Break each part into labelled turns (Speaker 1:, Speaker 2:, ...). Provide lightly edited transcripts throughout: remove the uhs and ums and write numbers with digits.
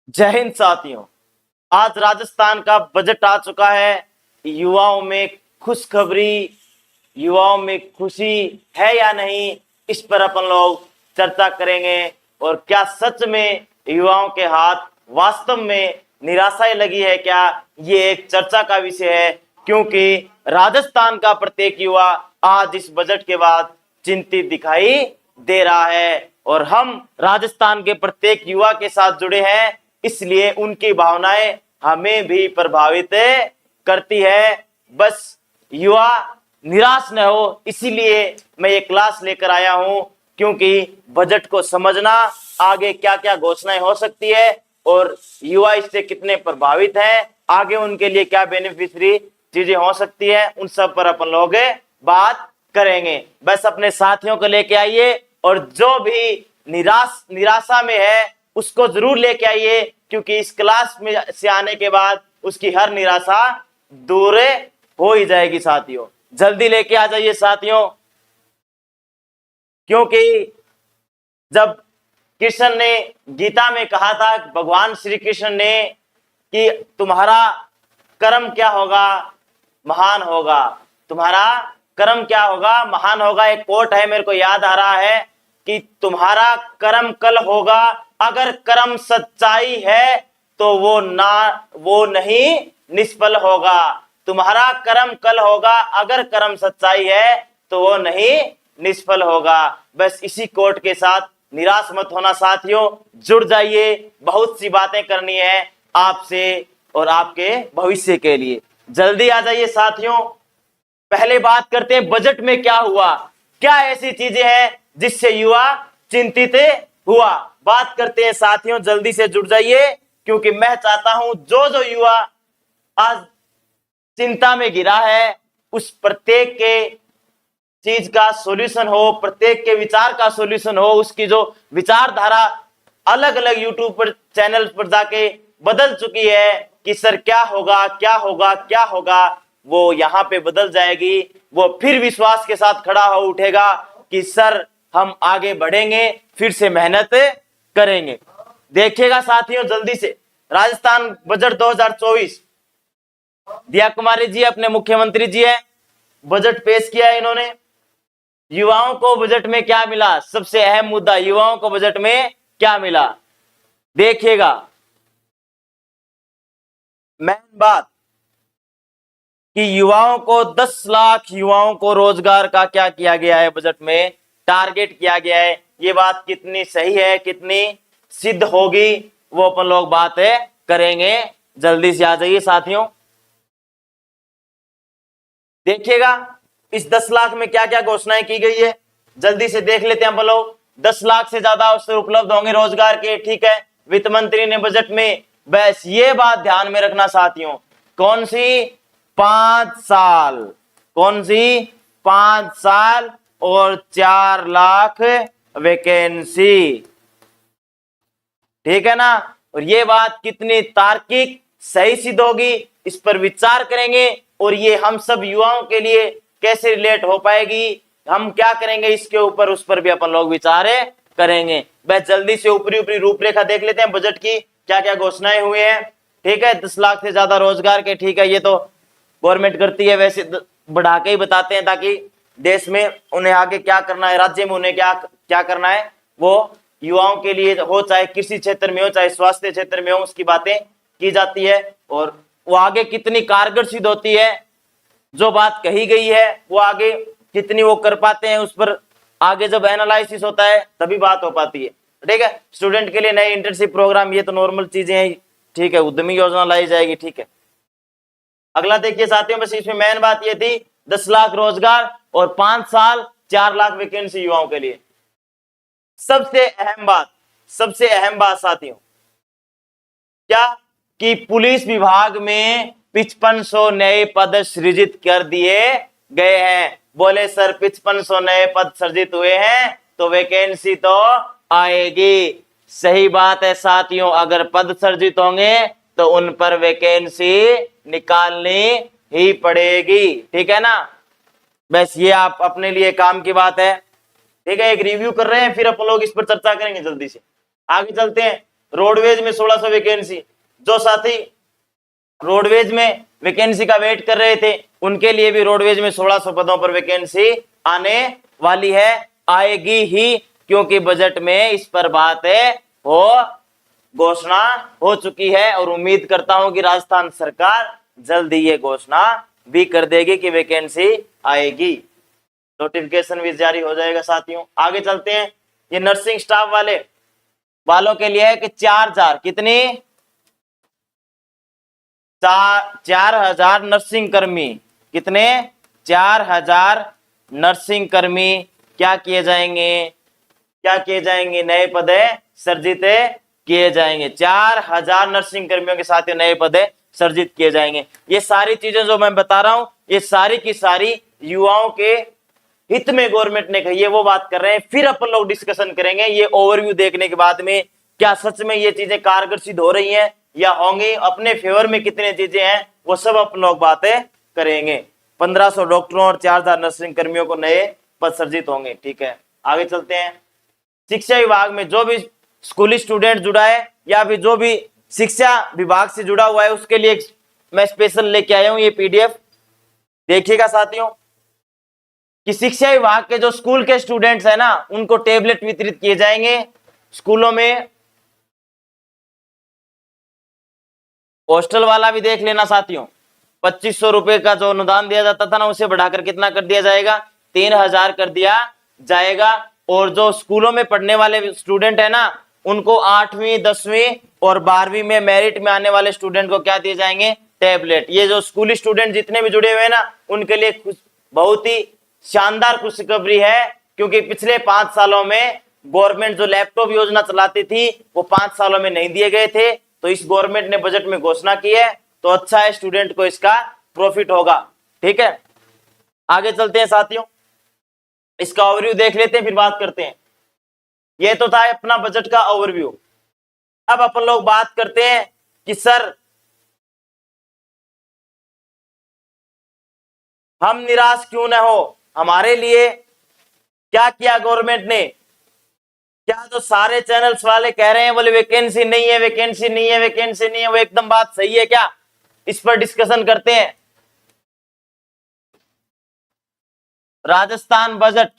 Speaker 1: जय हिंद साथियों। आज राजस्थान का बजट आ चुका है। युवाओं में खुशखबरी, युवाओं में खुशी है या नहीं, इस पर अपन लोग चर्चा करेंगे। और क्या सच में युवाओं के हाथ वास्तव में निराशाएं लगी है क्या, ये एक चर्चा का विषय है। क्योंकि राजस्थान का प्रत्येक युवा आज इस बजट के बाद चिंतित दिखाई दे रहा है। और हम राजस्थान के प्रत्येक युवा के साथ जुड़े हैं, इसलिए उनकी भावनाएं हमें भी प्रभावित करती है। बस युवा निराश न हो, इसीलिए मैं ये क्लास लेकर आया हूं। क्योंकि बजट को समझना, आगे क्या क्या घोषणाएं हो सकती है और युवा इससे कितने प्रभावित हैं, आगे उनके लिए क्या बेनिफिशियरी चीजें हो सकती है, उन सब पर अपन लोग बात करेंगे। बस अपने साथियों को लेके आइए और जो भी निराशा में है उसको जरूर लेके आइए, क्योंकि इस क्लास में से आने के बाद उसकी हर निराशा दूर हो ही जाएगी। साथियों जल्दी लेके आ जाइए साथियों, क्योंकि जब कृष्ण ने गीता में कहा था, भगवान श्री कृष्ण ने, कि तुम्हारा कर्म क्या होगा, महान होगा। तुम्हारा कर्म क्या होगा, महान होगा। एक कोट है, मेरे को याद आ रहा है कि तुम्हारा कर्म कल होगा, अगर कर्म सच्चाई है तो वो नहीं निष्फल होगा। तुम्हारा कर्म कल होगा, अगर कर्म सच्चाई है तो वो नहीं निष्फल होगा। बस इसी कोट के साथ निराश मत होना साथियों, जुड़ जाइए। बहुत सी बातें करनी है आपसे और आपके भविष्य के लिए। जल्दी आ जाइए साथियों। पहले बात करते हैं बजट में क्या हुआ, क्या ऐसी चीजें हैं जिससे युवा चिंतित हुआ। बात करते हैं साथियों, जल्दी से जुड़ जाइए, क्योंकि मैं चाहता हूं जो जो युवा आज चिंता में गिरा है उस प्रत्येक के चीज का सॉल्यूशन हो, प्रत्येक के विचार का सॉल्यूशन हो। उसकी जो विचारधारा अलग अलग यूट्यूब पर चैनल पर जाके बदल चुकी है कि सर क्या होगा क्या होगा क्या होगा, वो यहाँ पे बदल जाएगी। वो फिर विश्वास के साथ खड़ा हो उठेगा कि सर हम आगे बढ़ेंगे, फिर से मेहनत करेंगे। देखिएगा साथियों जल्दी से, राजस्थान बजट 2024 दिया कुमारी जी अपने मुख्यमंत्री जी है, बजट पेश किया है इन्होंने। युवाओं को बजट में क्या मिला, सबसे अहम मुद्दा, युवाओं को बजट में क्या मिला देखिएगा। मेन बात कि युवाओं को 10 लाख युवाओं को रोजगार का क्या किया गया है, बजट में टारगेट किया गया है। ये बात कितनी सही है, कितनी सिद्ध होगी, वो अपन लोग बात करेंगे। जल्दी से आ जाइए साथियों। देखिएगा इस 10 लाख में क्या क्या घोषणाएं की गई है, जल्दी से देख लेते हैं हम लोग। 10 लाख से ज्यादा अवसर उपलब्ध होंगे रोजगार के, ठीक है। वित्त मंत्री ने बजट में, बस ये बात ध्यान में रखना साथियों, कौन सी 5 साल, कौन सी 5 साल और 4 लाख वैकेंसी, ठीक है ना। और ये बात कितनी तार्किक सही सिद्ध होगी, इस पर विचार करेंगे। और ये हम सब युवाओं के लिए कैसे रिलेट हो पाएगी, हम क्या करेंगे इसके ऊपर, उस पर भी अपन लोग विचार करेंगे। बस जल्दी से ऊपरी ऊपरी रूपरेखा देख लेते हैं बजट की, क्या क्या घोषणाएं हुई हैं, ठीक है। 10 लाख से ज्यादा रोजगार के, ठीक है, ये तो गवर्नमेंट करती है, वैसे बढ़ा के ही बताते हैं ताकि देश में उन्हें आगे क्या करना है, राज्य में उन्हें क्या क्या करना है, वो युवाओं के लिए हो, चाहे कृषि क्षेत्र में हो, चाहे स्वास्थ्य क्षेत्र में हो, उसकी बातें की जाती है। और वो आगे कितनी कारगर सिद्ध होती है, जो बात कही गई है वो आगे कितनी वो कर पाते हैं, उस पर आगे जब एनालिसिस होता है तभी बात हो पाती है, ठीक है। स्टूडेंट के लिए नए इंटर्नशिप प्रोग्राम, ये तो नॉर्मल चीजें हैं, ठीक है। उद्यमी योजना लाई जाएगी, ठीक है। अगला देखिए साथियों, बस इसमें मेन बात ये थी 10 लाख रोजगार और 5 साल 4 लाख वैकेंसी युवाओं के लिए। सबसे अहम बात साथियों क्या, कि पुलिस विभाग में 5500 नए पद सृजित कर दिए गए हैं। बोले सर 5500 नए पद सृजित हुए हैं तो वैकेंसी तो आएगी। सही बात है साथियों, अगर पद सृजित होंगे तो उन पर वैकेंसी निकालनी ही पड़ेगी, ठीक है ना। बस ये आप अपने लिए काम की बात है, ठीक है। एक रिव्यू कर रहे हैं, फिर अपन लोग इस पर चर्चा करेंगे। जल्दी से आगे चलते हैं। रोडवेज में 1600 वैकेंसी। जो साथी रोडवेज में वैकेंसी का वेट कर रहे थे उनके लिए भी रोडवेज में 1600 पदों पर वैकेंसी आने वाली है, आएगी ही, क्योंकि बजट में इस पर बात है वो घोषणा हो चुकी है और उम्मीद करता हूं कि राजस्थान सरकार जल्द ही ये घोषणा भी कर देगी कि वैकेंसी आएगी, नोटिफिकेशन भी जारी हो जाएगा साथियों। आगे चलते हैं। ये नर्सिंग स्टाफ वालों के लिए है कि 4000 कितनी 4000 नर्सिंग कर्मी, कितने 4000 नर्सिंग कर्मी क्या किए जाएंगे, नए पद सर्जित किए जाएंगे। 4000 नर्सिंग कर्मियों के साथ नए पद सर्जित किए जाएंगे। ये सारी चीजें जो मैं बता रहा हूं ये सारी की सारी युवाओं के हित में गवर्नमेंट ने कही है, वो बात कर रहे हैं। फिर अपन लोग डिस्कशन करेंगे ये ओवरव्यू देखने के बाद में क्या सच में ये चीजें कारगर सिद्ध हो रही हैं या होंगी, अपने फेवर में कितने चीजें हैं वो सब अपन लोग बातें करेंगे। 1500 डॉक्टरों और 4000 नर्सिंग कर्मियों को नए पद सर्जित होंगे। ठीक है, आगे चलते हैं। शिक्षा विभाग में जो भी स्कूली स्टूडेंट जुड़ा है या भी जो भी शिक्षा विभाग से जुड़ा हुआ है उसके लिए मैं स्पेशल लेके आया हूं ये पीडीएफ, देखिएगा साथियों कि शिक्षा विभाग के जो स्कूल के स्टूडेंट्स है ना उनको टेबलेट वितरित किए जाएंगे स्कूलों में। हॉस्टल वाला भी देख लेना साथियों, 2500 रुपए का जो अनुदान दिया जाता था ना उसे बढ़ाकर कितना कर दिया जाएगा, 3000 कर दिया जाएगा। और जो स्कूलों में पढ़ने वाले स्टूडेंट है ना उनको 8वीं 10वीं और 12वीं में मेरिट में आने वाले स्टूडेंट को क्या दिए जाएंगे, टैबलेट। ये जो स्कूली स्टूडेंट जितने भी जुड़े हुए हैं ना उनके लिए बहुत ही शानदार खुशखबरी है, क्योंकि पिछले 5 सालों में गवर्नमेंट जो लैपटॉप योजना चलाती थी वो 5 सालों में नहीं दिए गए थे, तो इस गवर्नमेंट ने बजट में घोषणा की है, तो अच्छा है स्टूडेंट को इसका प्रॉफिट होगा। ठीक है, आगे चलते हैं साथियों, इसका ओवरव्यू देख लेते हैं फिर बात करते हैं। ये तो था अपना बजट का ओवरव्यू। अब अपन लोग बात करते हैं कि सर हम निराश क्यों न हो, हमारे लिए क्या किया गवर्नमेंट ने। क्या जो सारे चैनल्स वाले कह रहे हैं बोले वैकेंसी नहीं है, वैकेंसी नहीं है, वैकेंसी नहीं है, वो एकदम बात सही है क्या, इस पर डिस्कशन करते हैं। राजस्थान बजट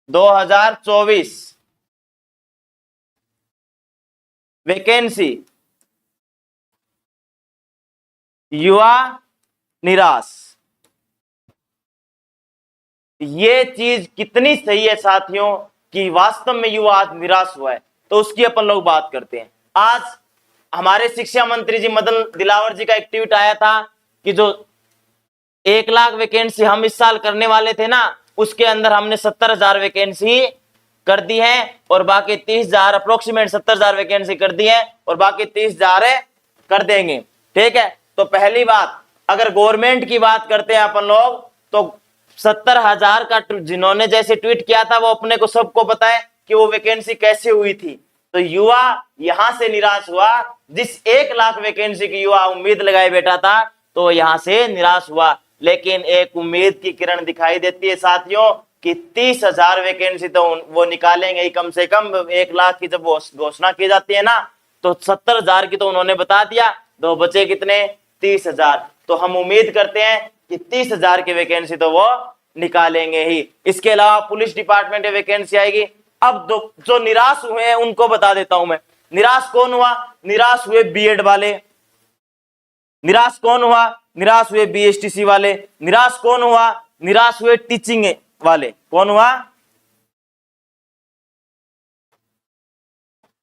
Speaker 1: 2024 वैकेंसी युवा निराश, ये चीज कितनी सही है साथियों कि वास्तव में युवा आज निराश हुआ है, तो उसकी अपन लोग बात करते हैं। आज हमारे शिक्षा मंत्री जी मदन दिलावर जी का एक ट्वीट आया था कि जो 1 लाख वैकेंसी हम इस साल करने वाले थे ना उसके अंदर हमने 70,000 वैकेंसी कर दी है और बाकी 30,000 अप्रोक्सीमेट 70,000 वैकेंसी कर दी है और बाकी 30,000 कर देंगे। ठीक है, तो पहली बात अगर गवर्नमेंट की बात करते हैं अपन लोग तो 70,000 का जिन्होंने जैसे ट्वीट किया था वो अपने को सबको पता है कि वो वैकेंसी कैसे हुई थी। तो युवा यहां से निराश हुआ, जिस 1 लाख वैकेंसी की युवा उम्मीद लगाए बैठा था तो यहां से निराश हुआ। लेकिन एक उम्मीद की किरण दिखाई देती है साथियों कि 30,000 वैकेंसी तो वो निकालेंगे ही कम से कम। 1 लाख की जब घोषणा की जाती है ना तो 70,000 की तो उन्होंने बता दिया, तो बचे कितने 30,000। तो हम उम्मीद करते हैं कि 30,000 की वैकेंसी तो वो निकालेंगे ही। इसके अलावा पुलिस डिपार्टमेंट में वैकेंसी आएगी। अब जो निराश हुए हैं उनको बता देता हूं मैं, निराश कौन हुआ, निराश हुए बीएड वाले, निराश कौन हुआ, निराश हुए बीएसटीसी वाले, निराश कौन हुआ, निराश हुए टीचिंग वाले, कौन हुआ,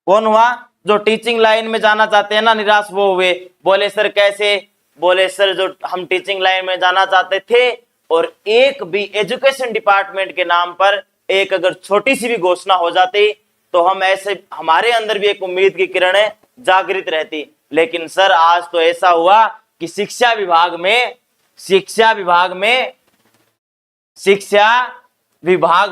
Speaker 1: कौन हुआ, जो टीचिंग लाइन में जाना चाहते हैं ना निराश वो हुए। बोले सर कैसे, बोले सर जो हम टीचिंग लाइन में जाना चाहते थे और एक भी एजुकेशन डिपार्टमेंट के नाम पर एक अगर छोटी सी भी घोषणा हो जाती तो हम ऐसे हमारे अंदर भी एक उम्मीद की किरणें जागृत रहती। लेकिन सर आज तो ऐसा हुआ कि शिक्षा विभाग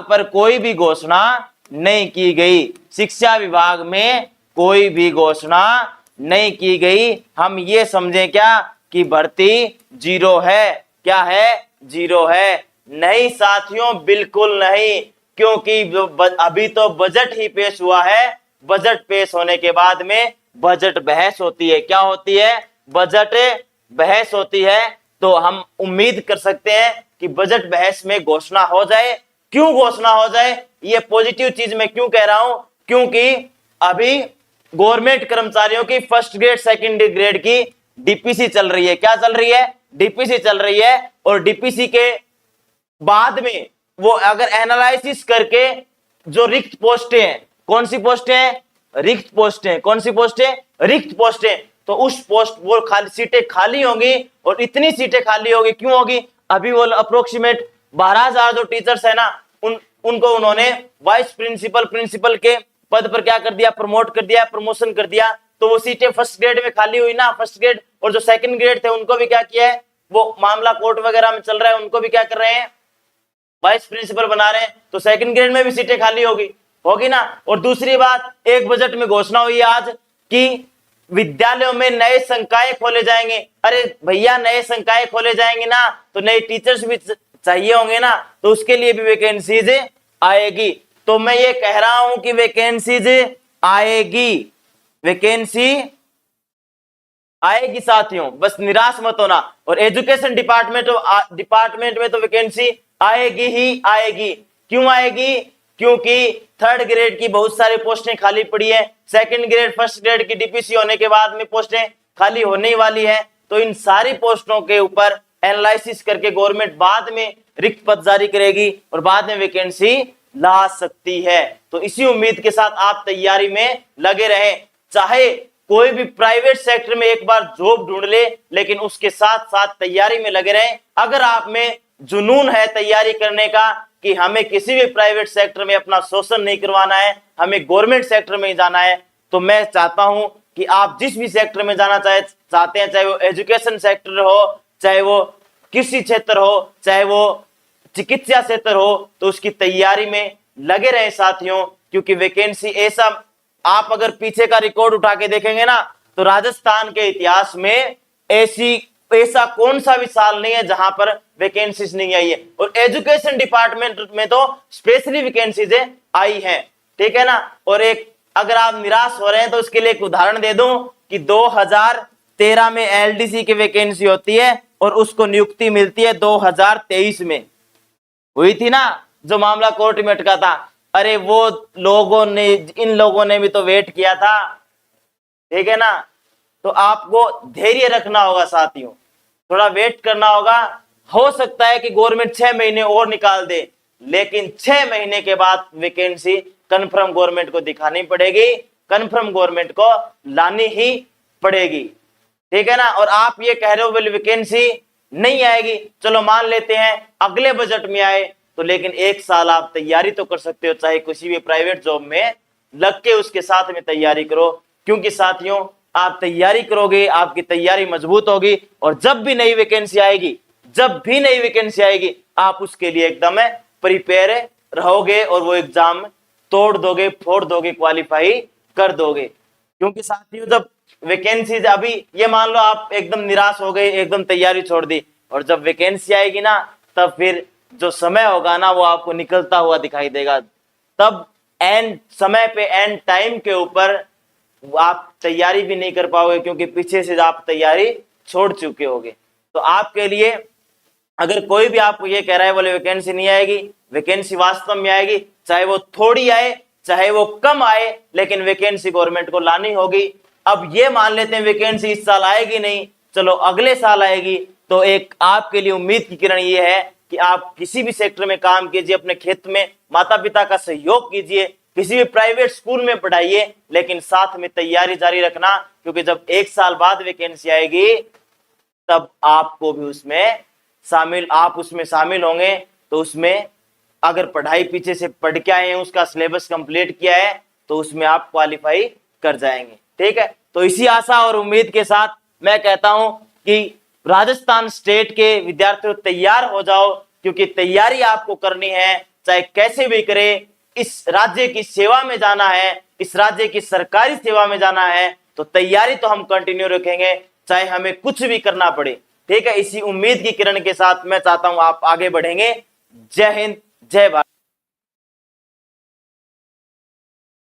Speaker 1: पर कोई भी घोषणा नहीं की गई, शिक्षा विभाग में कोई भी घोषणा नहीं की गई। हम ये समझें क्या कि भर्ती 0 है, क्या है 0 है? नहीं साथियों, बिल्कुल नहीं, क्योंकि अभी तो बजट ही पेश हुआ है, बजट पेश होने के बाद में बजट बहस होती है। क्या होती है? बजट बहस होती है। तो हम उम्मीद कर सकते हैं कि बजट बहस में घोषणा हो जाए। क्यों घोषणा हो जाए? ये पॉजिटिव चीज मैं क्यों कह रहा हूं? क्योंकि अभी गवर्नमेंट कर्मचारियों की फर्स्ट ग्रेड सेकंड ग्रेड की डीपीसी चल रही है। क्या चल रही है? डीपीसी चल रही है। और डीपीसी के बाद में वो अगर एनालिसिस करके जो रिक्त पोस्टें हैं, कौन सी पोस्टें हैं? रिक्त पोस्टें। कौन सी पोस्टें? रिक्त पोस्टें। तो उस पोस्ट वो खाली सीटें खाली होंगी। और इतनी सीटें खाली होगी, क्यों होगी? अभी वो अप्रोक्सीमेट 12,000 जो टीचर्स है ना, उनको उन्होंने वाइस प्रिंसिपल प्रिंसिपल के पद पर क्या कर दिया? प्रमोट कर दिया, प्रमोशन कर दिया। तो वो सीटें फर्स्ट ग्रेड में खाली हुई ना, फर्स्ट ग्रेड। और जो सेकंड ग्रेड थे उनको भी क्या किया है? वो मामला कोर्ट वगैरह में चल रहा है, उनको भी क्या कर रहे हैं? वाइस प्रिंसिपल बना रहे हैं। तो सेकंड ग्रेड में भी सीटें खाली होगी ना। और दूसरी बात, एक बजट में घोषणा हुई आज कि विद्यालयों में नए संकाय खोले जाएंगे। अरे भैया, नए संकाय खोले जाएंगे ना तो नए टीचर्स भी चाहिए होंगे ना, तो उसके लिए भी वैकेंसीज आएगी। तो मैं ये कह रहा हूं कि वैकेंसीज आएगी, वैकेंसी आएगी साथियों, बस निराश मत होना। और एजुकेशन डिपार्टमेंट में तो वैकेंसी आएगी ही आएगी। क्यों आएगी? क्योंकि थर्ड ग्रेड की बहुत सारी पोस्टें खाली पड़ी है, सेकंड ग्रेड फर्स्ट ग्रेड की डीपीसी होने के बाद में पोस्टें खाली होने वाली है। तो इन सारी पोस्टों के ऊपर एनालिसिस करके गवर्नमेंट बाद में रिक्त पद जारी करेगी और बाद में वैकेंसी ला सकती है। तो इसी उम्मीद के साथ आप तैयारी में लगे रहें। चाहे कोई भी प्राइवेट सेक्टर में एक बार जॉब ढूंढ ले, लेकिन उसके साथ साथ तैयारी में लगे रहें। अगर आप में जुनून है तैयारी करने का कि हमें किसी भी प्राइवेट सेक्टर में अपना शोषण नहीं करवाना है, हमें गवर्नमेंट सेक्टर में ही जाना है, तो मैं चाहता हूं कि आप जिस भी सेक्टर में जाना चाहते हैं, चाहे वो एजुकेशन सेक्टर हो, चाहे वो कृषि क्षेत्र हो, चाहे वो चिकित्सा क्षेत्र हो, तो उसकी तैयारी में लगे रहे साथियों। क्योंकि वैकेंसी ऐसा, आप अगर पीछे का रिकॉर्ड उठा के देखेंगे ना, तो राजस्थान के इतिहास में ऐसा कौन सा भी साल नहीं है जहां पर वैकेंसीज नहीं आई है। और एजुकेशन डिपार्टमेंट में तो स्पेशली वैकेंसीज आई है, ठीक है ना। और एक अगर आप निराश हो रहे हैं तो उसके लिए एक उदाहरण दे दूं कि 2013 में एलडीसी की वैकेंसी होती है और उसको नियुक्ति मिलती है 2023 में। हुई थी ना जो मामला कोर्ट में अटका था। अरे वो इन लोगों ने भी तो वेट किया था, ठीक है ना। तो आपको धैर्य रखना होगा साथियों, थोड़ा वेट करना होगा। हो सकता है कि गवर्नमेंट 6 महीने और निकाल दे, लेकिन 6 महीने के बाद वैकेंसी कंफर्म गवर्नमेंट को दिखानी पड़ेगी, कंफर्म गवर्नमेंट को लानी ही पड़ेगी, ठीक है ना। और आप ये कह रहे हो बोले वैकेंसी नहीं आएगी, चलो मान लेते हैं अगले बजट में आए तो, लेकिन 1 साल आप तैयारी तो कर सकते हो, चाहे किसी भी प्राइवेट जॉब में लग के उसके साथ में तैयारी करो। क्योंकि साथियों आप तैयारी करोगे, आपकी तैयारी मजबूत होगी, और जब भी नई वैकेंसी आएगी आप उसके लिए एकदम प्रिपेयर रहोगे और वो एग्जाम तोड़ दोगे, फोड़ दोगे, क्वालिफाई कर दोगे। क्योंकि साथियों जब वैकेंसीज, अभी ये मान लो आप एकदम निराश हो गए, एकदम तैयारी छोड़ दी, और जब वैकेंसी आएगी ना तब फिर जो समय होगा ना वो आपको निकलता हुआ दिखाई देगा। तब एंड समय पे, एंड टाइम के ऊपर आप तैयारी भी नहीं कर पाओगे, क्योंकि पीछे से आप तैयारी छोड़ चुके होगे। तो आपके लिए अगर कोई भी आपको ये कह रहा है बोले वैकेंसी नहीं आएगी, वैकेंसी वास्तव में आएगी, चाहे वो थोड़ी आए चाहे वो कम आए, लेकिन वैकेंसी गवर्नमेंट को लानी होगी। अब ये मान लेते हैं वैकेंसी इस साल आएगी नहीं, चलो अगले साल आएगी, तो एक आपके लिए उम्मीद की किरण ये है कि आप किसी भी सेक्टर में काम कीजिए, अपने क्षेत्र में माता पिता का सहयोग कीजिए, किसी भी प्राइवेट स्कूल में पढ़ाइए, लेकिन साथ में तैयारी जारी रखना। क्योंकि जब 1 साल बाद वैकेंसी आएगी तब आपको भी उसमें शामिल होंगे। तो उसमें अगर पढ़ाई पीछे से पढ़ के आए हैं, उसका सिलेबस कंप्लीट किया है, तो उसमें आप क्वालिफाई कर जाएंगे, ठीक है। तो इसी आशा और उम्मीद के साथ मैं कहता हूं कि राजस्थान स्टेट के विद्यार्थियों तैयार हो जाओ, क्योंकि तैयारी आपको करनी है, चाहे कैसे भी करे। इस राज्य की सेवा में जाना है, इस राज्य की सरकारी सेवा में जाना है, तो तैयारी तो हम कंटिन्यू रखेंगे, चाहे हमें कुछ भी करना पड़े, ठीक है। इसी उम्मीद की किरण के साथ मैं चाहता हूं आप आगे बढ़ेंगे। जय हिंद, जय भारत।